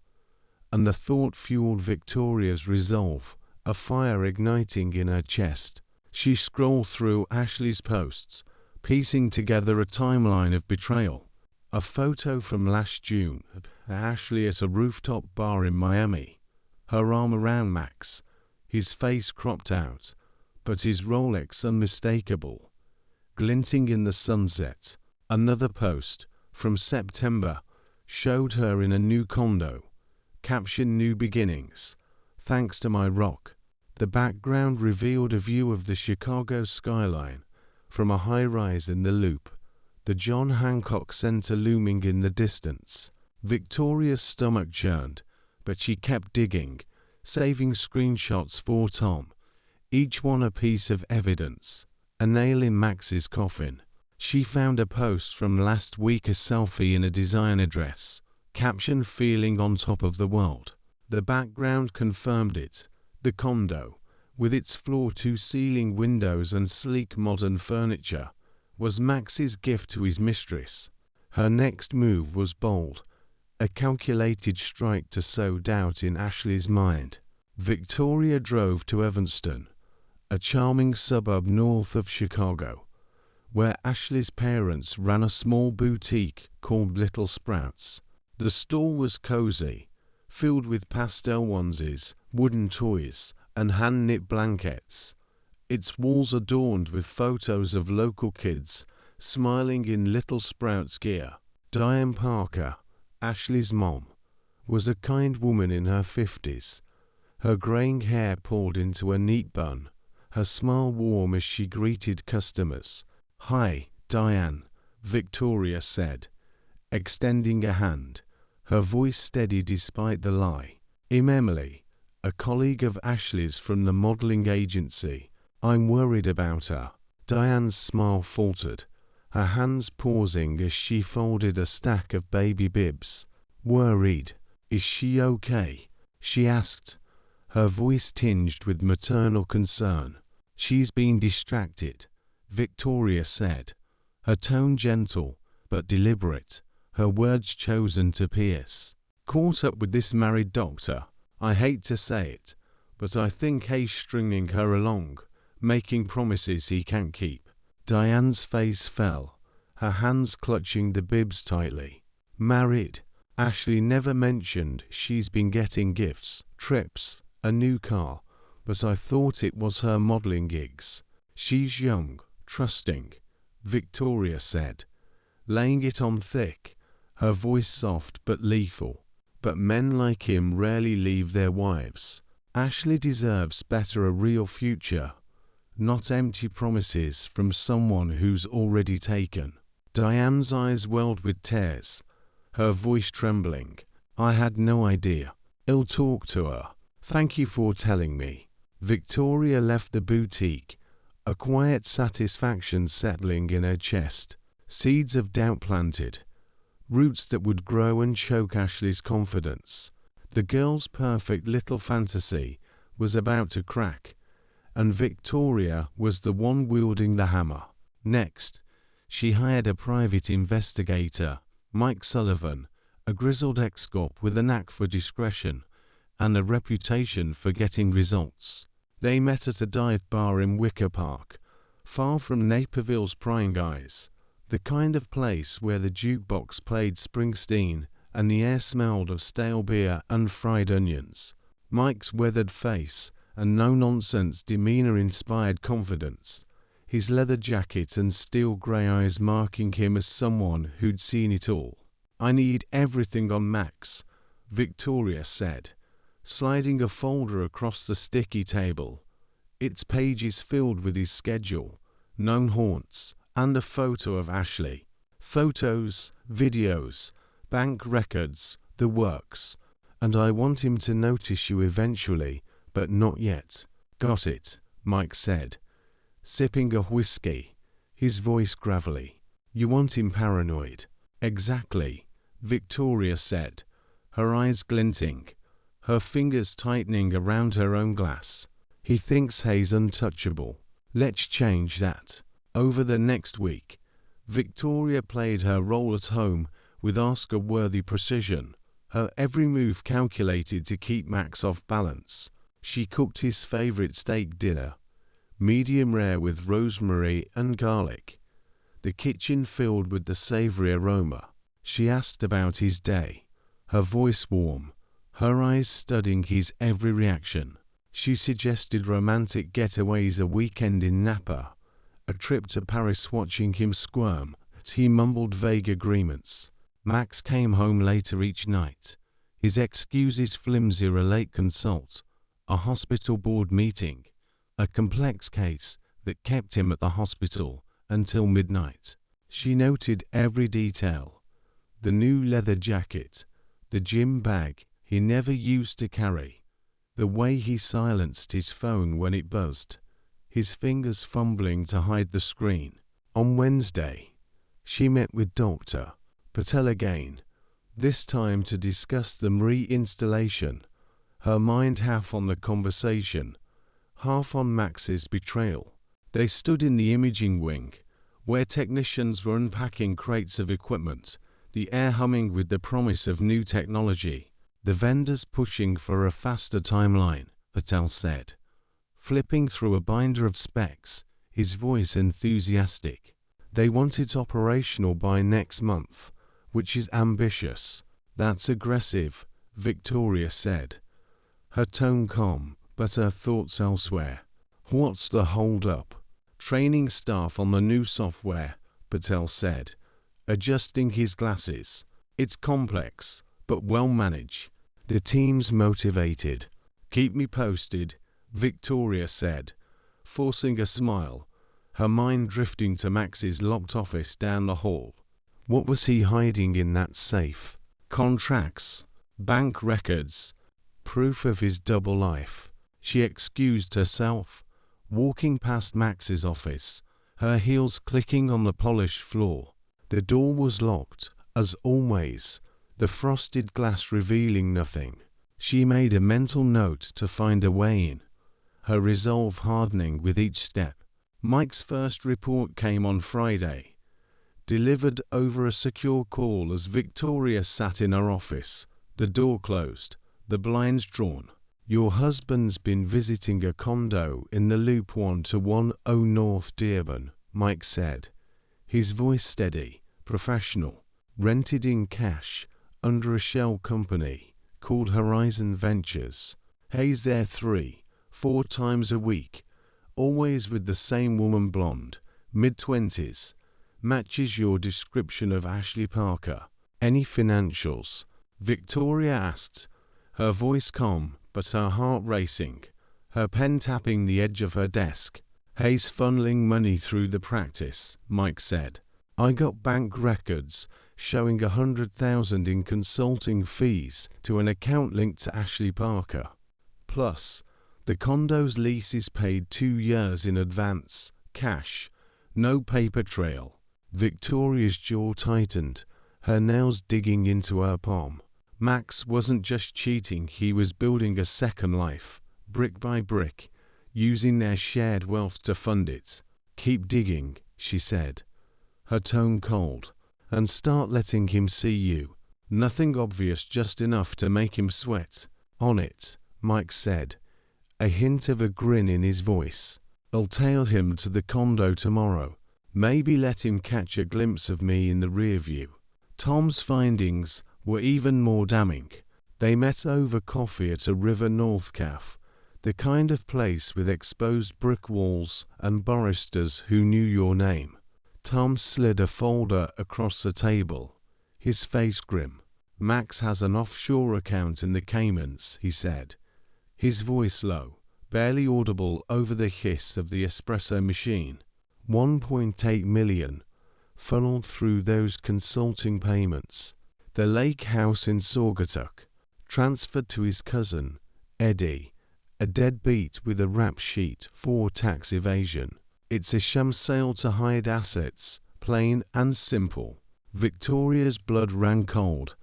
and the thought fueled Victoria's resolve, a fire igniting in her chest. She scrolled through Ashley's posts, piecing together a timeline of betrayal. A photo from last June, Ashley at a rooftop bar in Miami, her arm around Max, his face cropped out, but his Rolex unmistakable, glinting in the sunset. Another post, from September, Showed her in a new condo. Caption New Beginnings. Thanks to my rock. The background revealed a view of the Chicago skyline from a high-rise in the Loop, the John Hancock Center looming in the distance. Victoria's stomach churned, but she kept digging, saving screenshots for Tom, each one a piece of evidence. A nail in Max's coffin. She found a post from last week, a selfie in a designer dress. Caption Feeling on top of the world. The background confirmed it. The condo, with its floor-to-ceiling windows and sleek modern furniture, was Max's gift to his mistress. Her next move was bold, a calculated strike to sow doubt in Ashley's mind. Victoria drove to Evanston, a charming suburb north of Chicago, where Ashley's parents ran a small boutique called Little Sprouts. The store was cozy, filled with pastel onesies, wooden toys, and hand-knit blankets. Its walls adorned with photos of local kids smiling in Little Sprouts gear. Diane Parker, Ashley's mom, was a kind woman in her 50s. Her graying hair pulled into a neat bun, her smile warm as she greeted customers. "Hi, Diane," Victoria said, extending a hand, her voice steady despite the lie. "I'm Emily, a colleague of Ashley's from the modeling agency. I'm worried about her." Diane's smile faltered, her hands pausing as she folded a stack of baby bibs. "Worried? Is she okay?" she asked, her voice tinged with maternal concern. "She's been distracted," Victoria said, her tone gentle but deliberate, her words chosen to pierce. "Caught up with this married doctor. I hate to say it, but I think he's stringing her along, making promises he can't keep." Diane's face fell, her hands clutching the bibs tightly. "Married? Ashley never mentioned she's been getting gifts, trips, a new car, but I thought it was her modeling gigs." "She's young, trusting," Victoria said, laying it on thick, her voice soft but lethal. "But men like him rarely leave their wives. Ashley deserves better, a real future, not empty promises from someone who's already taken." Diane's eyes welled with tears, her voice trembling. "I had no idea. I'll talk to her. Thank you for telling me." Victoria left the boutique, a quiet satisfaction settling in her chest. Seeds of doubt planted, roots that would grow and choke Ashley's confidence. The girl's perfect little fantasy was about to crack, and Victoria was the one wielding the hammer. Next, she hired a private investigator, Mike Sullivan, a grizzled ex-cop with a knack for discretion and a reputation for getting results. They met at a dive bar in Wicker Park, far from Naperville's prying eyes, the kind of place where the jukebox played Springsteen and the air smelled of stale beer and fried onions. Mike's weathered face and no-nonsense demeanor inspired confidence, his leather jacket and steel grey eyes marking him as someone who'd seen it all. "I need everything on Max," Victoria said, sliding a folder across the sticky table, its pages filled with his schedule, known haunts, and a photo of Ashley. Photos, videos, bank records, the works. "And I want him to notice you eventually, but not yet." "Got it," Mike said, sipping a whiskey, his voice gravelly. "You want him paranoid." "Exactly," Victoria said, her eyes glinting, her fingers tightening around her own glass. "He thinks he's untouchable. Let's change that." Over the next week, Victoria played her role at home with Oscar-worthy precision, her every move calculated to keep Max off balance. She cooked his favorite steak dinner, medium rare with rosemary and garlic, the kitchen filled with the savory aroma. She asked about his day, her voice warm, her eyes studying his every reaction. She suggested romantic getaways, a weekend in Napa, a trip to Paris watching him squirm. He mumbled vague agreements. Max came home later each night. His excuses flimsy: a late consult, a hospital board meeting, a complex case that kept him at the hospital until midnight. She noted every detail: the new leather jacket, the gym bag he never used to carry, the way he silenced his phone when it buzzed, his fingers fumbling to hide the screen. On Wednesday, she met with Dr. Patel again, this time to discuss the reinstallation, her mind half on the conversation, half on Max's betrayal. They stood in the imaging wing, where technicians were unpacking crates of equipment, the air humming with the promise of new technology, the vendors pushing for a faster timeline, Patel said, flipping through a binder of specs, his voice enthusiastic. They want it operational by next month, which is ambitious. That's aggressive, Victoria said, her tone calm, but her thoughts elsewhere. What's the hold-up? Training staff on the new software, Patel said, adjusting his glasses. It's complex, but well managed. The team's motivated. Keep me posted, Victoria said, forcing a smile, her mind drifting to Max's locked office down the hall. What was he hiding in that safe? Contracts, bank records, proof of his double life. She excused herself, walking past Max's office, her heels clicking on the polished floor. The door was locked, as always, the frosted glass revealing nothing. She made a mental note to find a way in, her resolve hardening with each step. Mike's first report came on Friday, delivered over a secure call as Victoria sat in her office, the door closed, the blinds drawn. Your husband's been visiting a condo in the Loop 1-10 North Dearborn, Mike said, his voice steady, professional, rented in cash, under a shell company called Horizon Ventures. Hayes there 3-4 times a week, always with the same woman, blonde, mid-20s, matches your description of Ashley Parker. Any financials? Victoria asked, her voice calm but her heart racing, her pen tapping the edge of her desk. Hayes funneling money through the practice, Mike said. I got bank records showing $100,000 in consulting fees to an account linked to Ashley Parker. Plus, the condo's lease is paid 2 years in advance, cash, no paper trail. Victoria's jaw tightened, her nails digging into her palm. Max wasn't just cheating, he was building a second life, brick by brick, using their shared wealth to fund it. Keep digging, she said, her tone cold, and start letting him see you. Nothing obvious, just enough to make him sweat. On it, Mike said, a hint of a grin in his voice. I'll tail him to the condo tomorrow. Maybe let him catch a glimpse of me in the rear view. Tom's findings were even more damning. They met over coffee at a River North cafe, the kind of place with exposed brick walls and barristers who knew your name. Tom slid a folder across the table, his face grim. Max has an offshore account in the Caymans, he said, his voice low, barely audible over the hiss of the espresso machine. 1.8 million funneled through those consulting payments. The lake house in Saugatuck, transferred to his cousin, Eddie, a deadbeat with a rap sheet for tax evasion. It's a sham sale to hide assets, plain and simple. Victoria's blood ran cold,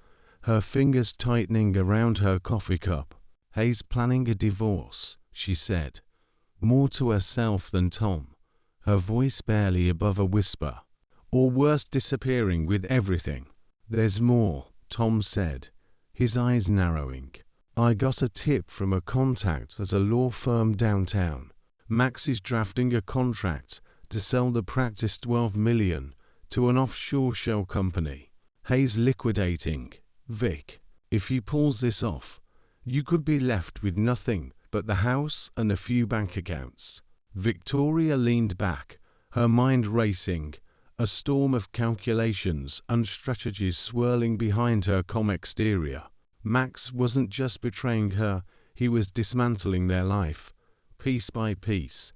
her fingers tightening around her coffee cup. Hayes planning a divorce, she said, more to herself than Tom, her voice barely above a whisper. Or worse, disappearing with everything. There's more, Tom said, his eyes narrowing. I got a tip from a contact at a law firm downtown. Max is drafting a contract to sell the practice $12 million to an offshore shell company. Hayes liquidating. Vic, if he pulls this off, you could be left with nothing but the house and a few bank accounts. Victoria leaned back, her mind racing, a storm of calculations and strategies swirling behind her calm exterior. Max wasn't just betraying her, he was dismantling their life, piece by piece,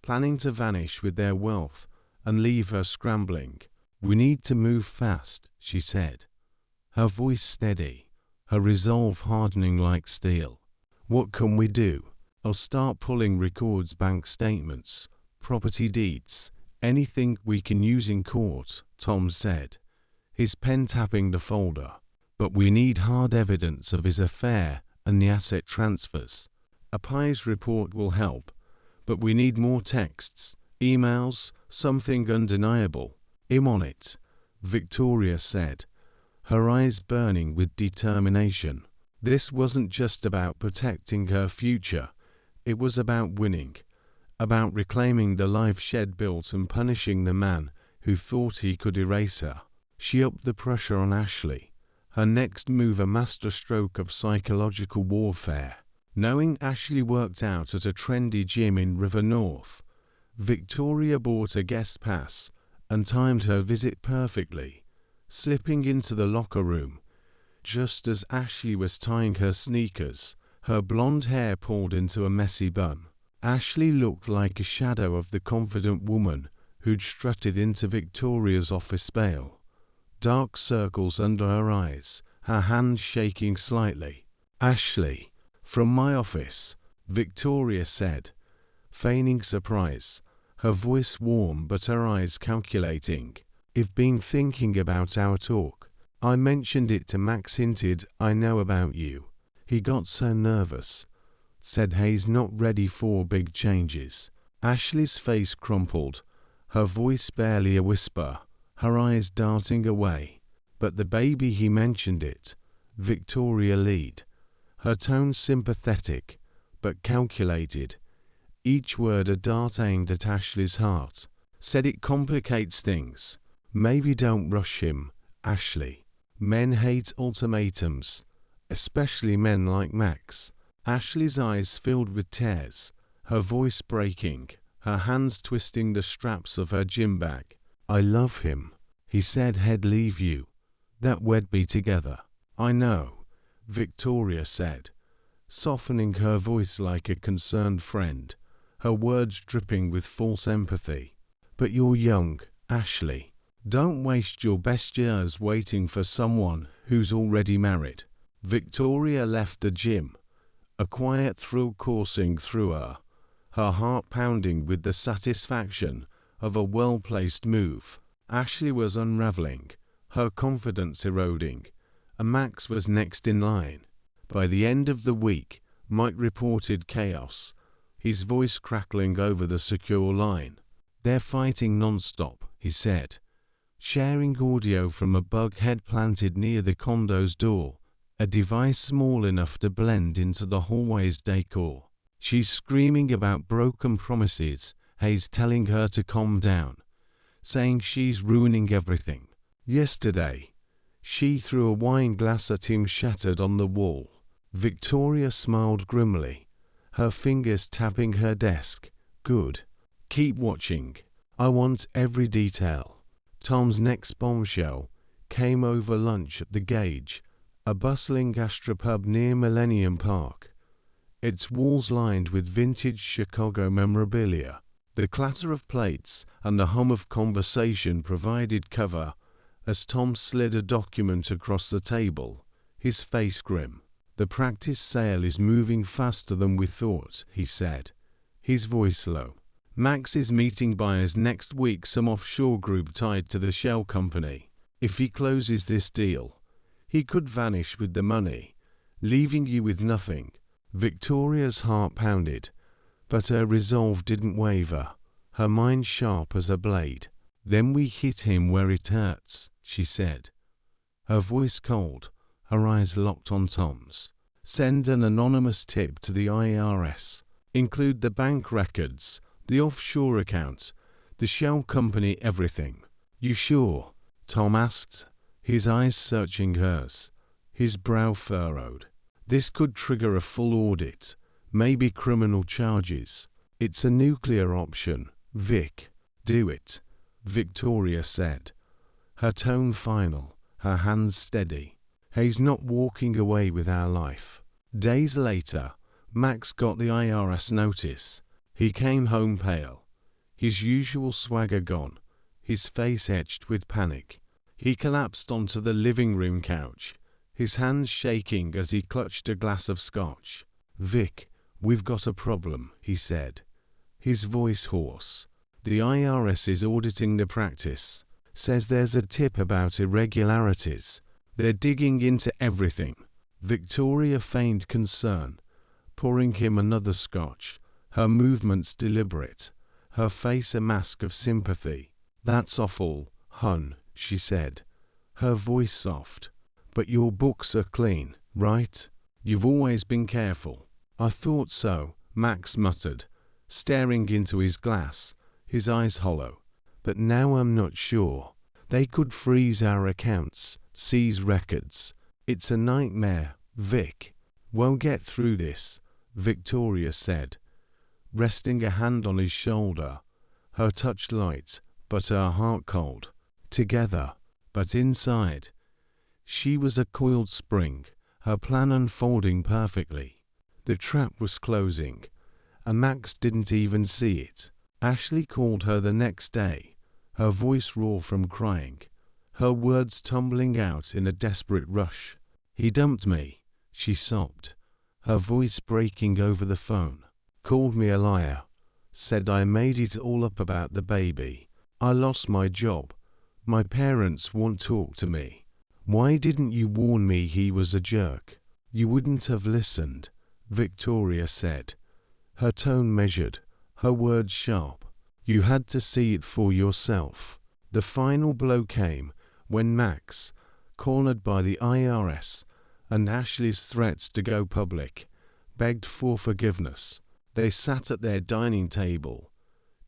planning to vanish with their wealth and leave her scrambling. "We need to move fast," she said, her voice steady, her resolve hardening like steel. "What can we do?" "I'll start pulling records, bank statements, property deeds, anything we can use in court," Tom said, his pen tapping the folder. "But we need hard evidence of his affair and the asset transfers. A PI's report will help, but we need more texts, emails, something undeniable." "I'm on it," Victoria said, her eyes burning with determination. This wasn't just about protecting her future, it was about winning, about reclaiming the life she'd built and punishing the man who thought he could erase her. She upped the pressure on Ashley, her next move a masterstroke of psychological warfare. Knowing Ashley worked out at a trendy gym in River North, Victoria bought a guest pass and timed her visit perfectly, slipping into the locker room just as Ashley was tying her sneakers, her blonde hair pulled into a messy bun. Ashley looked like a shadow of the confident woman who'd strutted into Victoria's office bail, dark circles under her eyes, her hands shaking slightly. "Ashley, from my office," Victoria said, feigning surprise, her voice warm but her eyes calculating. "I've been thinking about our talk. I mentioned it to Max, hinted I know about you. He got so nervous. Said he's not ready for big changes." Ashley's face crumpled, her voice barely a whisper, her eyes darting away. "But the baby, he mentioned it," Victoria lead, her tone sympathetic but calculated, each word a dart aimed at Ashley's heart. "Said it complicates things. Maybe don't rush him, Ashley. Men hate ultimatums, especially men like Max." Ashley's eyes filled with tears, her voice breaking, her hands twisting the straps of her gym bag. "I love him. He said he'd leave you, that we'd be together." "I know," Victoria said, softening her voice like a concerned friend, her words dripping with false empathy. "But you're young, Ashley. Don't waste your best years waiting for someone who's already married." Victoria left the gym, a quiet thrill coursing through her, her heart pounding with the satisfaction of a well-placed move. Ashley was unraveling, her confidence eroding, and Max was next in line. By the end of the week, Mike reported chaos, his voice crackling over the secure line. "They're fighting non-stop," he said, sharing audio from a bug head planted near the condo's door, a device small enough to blend into the hallway's decor. "She's screaming about broken promises, Hayes telling her to calm down, saying she's ruining everything. Yesterday, she threw a wine glass at him shattered on the wall." Victoria smiled grimly, her fingers tapping her desk. "Good. Keep watching. I want every detail." Tom's next bombshell came over lunch at the Gauge, a bustling gastropub near Millennium Park, its walls lined with vintage Chicago memorabilia. The clatter of plates and the hum of conversation provided cover as Tom slid a document across the table, his face grim. "The practice sale is moving faster than we thought," he said, his voice low. "Max is meeting buyers next week, some offshore group tied to the shell company. If he closes this deal, he could vanish with the money, leaving you with nothing." Victoria's heart pounded, but her resolve didn't waver, her mind sharp as a blade. "Then we hit him where it hurts," she said, her voice cold, her eyes locked on Tom's. "Send an anonymous tip to the IRS. Include the bank records, the offshore account, the shell company, everything." "You sure?" Tom asked, his eyes searching hers, his brow furrowed. "This could trigger a full audit, maybe criminal charges." "It's a nuclear option, Vic. Do it." Victoria said, her tone final, her hands steady. He's not walking away with our life. Days later, Max got the IRS notice. He came home pale, his usual swagger gone, his face etched with panic. He collapsed onto the living room couch, his hands shaking as he clutched a glass of scotch. "Vic, we've got a problem," he said, his voice hoarse. "The IRS is auditing the practice. Says there's a tip about irregularities. They're digging into everything." Victoria feigned concern, pouring him another scotch, her movements deliberate, her face a mask of sympathy. "That's awful, hun," she said, her voice soft. "But your books are clean, right? You've always been careful." "I thought so," Max muttered, staring into his glass, his eyes hollow. "But now I'm not sure. They could freeze our accounts, seize records. It's a nightmare, Vic." "We'll get through this," Victoria said, resting a hand on his shoulder, her touch light, but her heart cold. Together, but inside. She was a coiled spring, her plan unfolding perfectly. The trap was closing, and Max didn't even see it. Ashley called her the next day, her voice raw from crying, her words tumbling out in a desperate rush. "He dumped me," she sobbed, her voice breaking over the phone. "Called me a liar. Said I made it all up about the baby. I lost my job. My parents won't talk to me. Why didn't you warn me he was a jerk?" "You wouldn't have listened," Victoria said, her tone measured, her words sharp. "You had to see it for yourself." The final blow came when Max, cornered by the IRS and Ashley's threats to go public, begged for forgiveness. They sat at their dining table,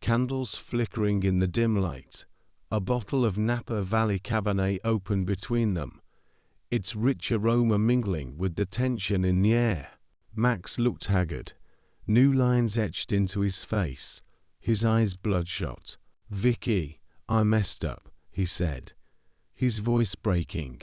candles flickering in the dim light, a bottle of Napa Valley Cabernet open between them, its rich aroma mingling with the tension in the air. Max looked haggard, new lines etched into his face, his eyes bloodshot. "Vicky, I messed up," he said, his voice breaking,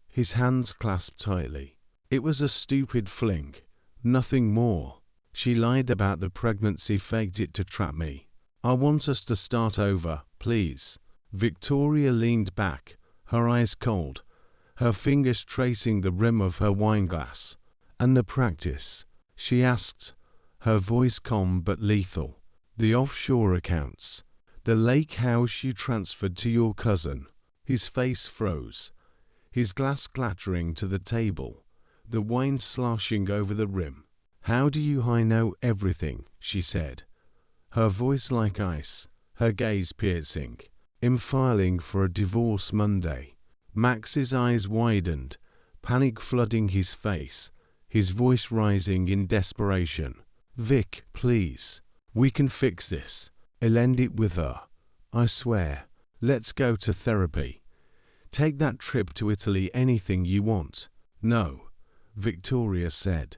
his hands clasped tightly. "It was a stupid fling, nothing more. She lied about the pregnancy, faked it to trap me. I want us to start over, please." Victoria leaned back, her eyes cold, her fingers tracing the rim of her wineglass. "And the practice?" she asked, her voice calm but lethal. "The offshore accounts, the lake house you transferred to your cousin." His face froze, his glass clattering to the table, the wine sloshing over the rim. "How do you know everything?" she said, her voice like ice, her gaze piercing. "I'm filing for a divorce Monday." Max's eyes widened, panic flooding his face, his voice rising in desperation. "Vic, please. We can fix this. I'll end it with her. I swear. Let's go to therapy. Take that trip to Italy, anything you want." "No," Victoria said,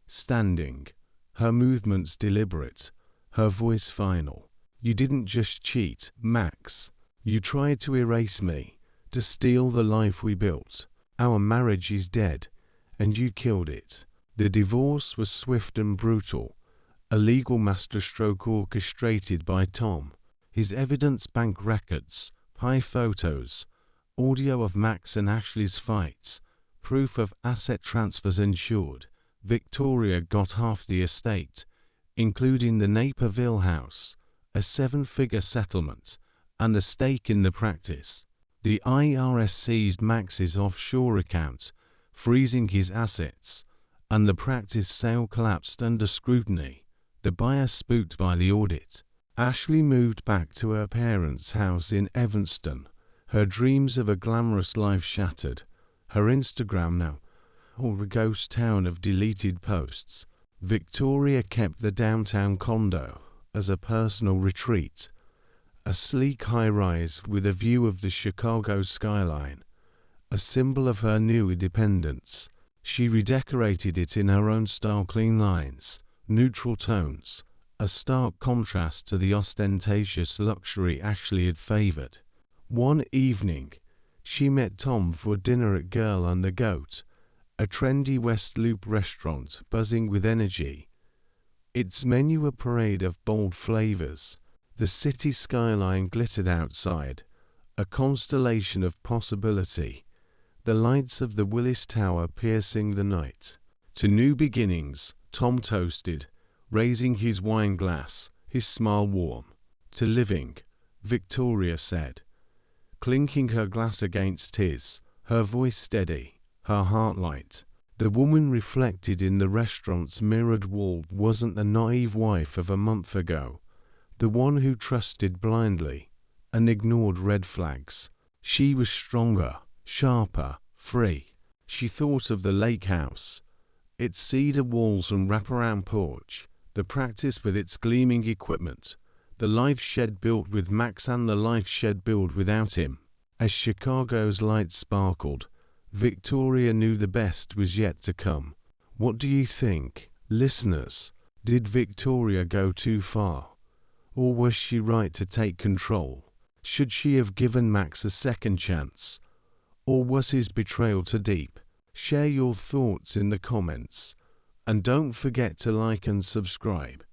standing, her movements deliberate, her voice final. "You didn't just cheat, Max. You tried to erase me, to steal the life we built. Our marriage is dead, and you killed it." The divorce was swift and brutal, a legal masterstroke orchestrated by Tom. His evidence bank records, pie photos, audio of Max and Ashley's fights, proof of asset transfers ensured. Victoria got half the estate, including the Naperville house, a 7-figure settlement, and a stake in the practice. The IRS seized Max's offshore account, freezing his assets, and the practice sale collapsed under scrutiny, the buyer spooked by the audit. Ashley moved back to her parents' house in Evanston, her dreams of a glamorous life shattered, her Instagram now a ghost town of deleted posts. Victoria kept the downtown condo as a personal retreat, a sleek high-rise with a view of the Chicago skyline, a symbol of her new independence. She redecorated it in her own style, clean lines, neutral tones, a stark contrast to the ostentatious luxury Ashley had favored. One evening, she met Tom for dinner at Girl and the Goat, a trendy West Loop restaurant buzzing with energy. Its menu a parade of bold flavors. The city skyline glittered outside, a constellation of possibility, the lights of the Willis Tower piercing the night. To new beginnings, Tom toasted, raising his wine glass, his smile warm. To living, Victoria said, clinking her glass against his, her voice steady, her heart light. The woman reflected in the restaurant's mirrored wall wasn't the naive wife of a month ago, the one who trusted blindly and ignored red flags. She was stronger, sharper, free. She thought of the lake house, its cedar walls and wraparound porch, the practice with its gleaming equipment, the life shed built with Max and the life shed built without him. As Chicago's lights sparkled, Victoria knew the best was yet to come. What do you think, listeners? Did Victoria go too far? Or was she right to take control? Should she have given Max a second chance? Or was his betrayal too deep? Share your thoughts in the comments. And don't forget to like and subscribe.